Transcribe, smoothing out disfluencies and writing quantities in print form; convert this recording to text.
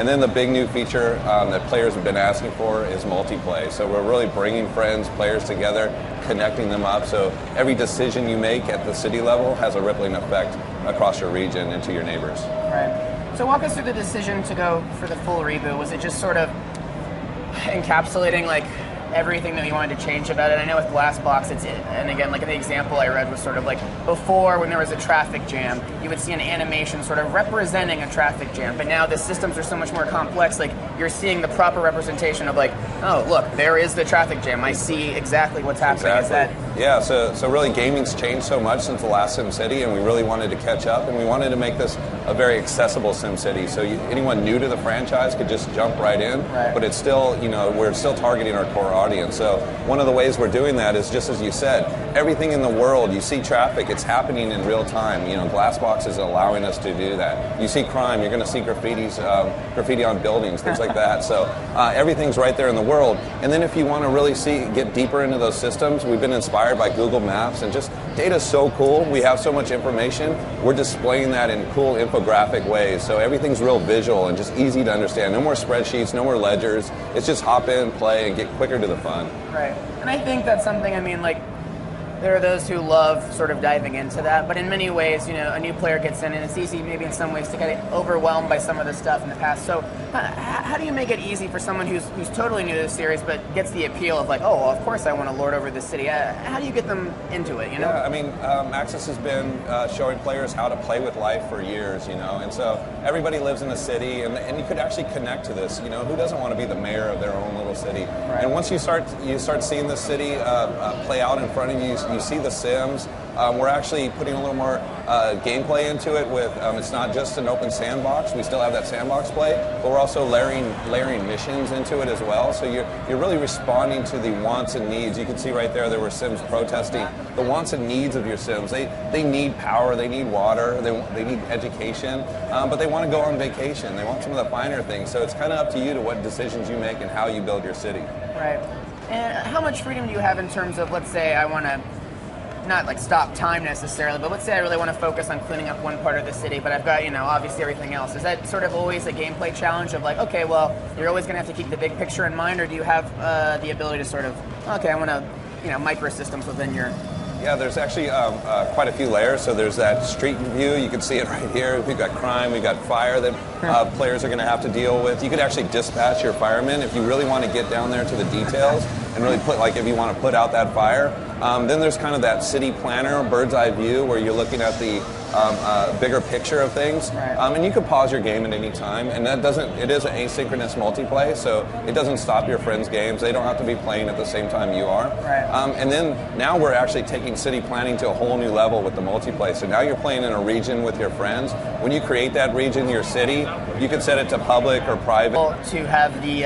And then the big new feature that players have been asking for is multiplayer. So we're really bringing friends, players together, connecting them up. So every decision you make at the city level has a rippling effect across your region and to your neighbors. Right. So walk us through the decision to go for the full reboot. Was it just sort of encapsulating like everything that you wanted to change about it? I know with Glassbox, and again, like the example I read was sort of like before when there was a traffic jam, you would see an animation sort of representing a traffic jam, but now the systems are so much more complex, like you're seeing the proper representation of like, oh, look, there is the traffic jam. I see exactly what's happening. Exactly. Yeah, so really gaming's changed so much since the last SimCity, and we really wanted to catch up, and we wanted to make this a very accessible SimCity, so anyone new to the franchise could just jump right in, but it's still, we're still targeting our core audience. So one of the ways we're doing that is, just as you said, everything in the world, you see traffic, it's happening in real time. Glassbox is allowing us to do that. You see crime, you're going to see graffiti on buildings, things like that. So everything's right there in the world. And then if you want to really get deeper into those systems, we've been inspired by Google Maps, and just data's so cool. We have so much information. We're displaying that in cool infographic ways. So everything's real visual and just easy to understand. No more spreadsheets, no more ledgers. It's just hop in, play, and get quicker to the fun. Right. And I think that's something, there are those who love sort of diving into that, but in many ways, a new player gets in, and it's easy maybe in some ways to get overwhelmed by some of the stuff in the past. So how do you make it easy for someone who's totally new to the series but gets the appeal of like, oh, well, of course I want to lord over this city? How do you get them into it, Yeah, Access has been showing players how to play with life for years, and so everybody lives in a city, and you could actually connect to this. Who doesn't want to be the mayor of their own little city? Right. And once you start seeing this city play out in front of you, you see the Sims. We're actually putting a little more gameplay into it with, it's not just an open sandbox. We still have that sandbox play, but we're also layering missions into it as well. So you're really responding to the wants and needs. You can see right there were Sims protesting the wants and needs of your Sims. They need power, they need water, they need education, but they want to go on vacation. They want some of the finer things. So it's kind of up to you to what decisions you make and how you build your city. Right. And how much freedom do you have in terms of, let's say I want to not like stop time necessarily, but let's say I really want to focus on cleaning up one part of the city, but I've got, obviously everything else. Is that sort of always a gameplay challenge of like, okay, well, you're always going to have to keep the big picture in mind, or do you have the ability to sort of, okay, I want to, microsystems within your... Yeah, there's actually quite a few layers. So there's that street view. You can see it right here. We've got crime. We've got fire that players are going to have to deal with. You could actually dispatch your firemen if you really want to get down there to the details and really put, like if you want to put out that fire. Then there's kind of that city planner, bird's eye view, where you're looking at the bigger picture of things. Right. And you can pause your game at any time. And it is an asynchronous multiplayer, so it doesn't stop your friends' games. They don't have to be playing at the same time you are. Right. And then now we're actually taking city planning to a whole new level with the multiplayer. So now you're playing in a region with your friends. When you create that region, your city, you can set it to public or private. To have the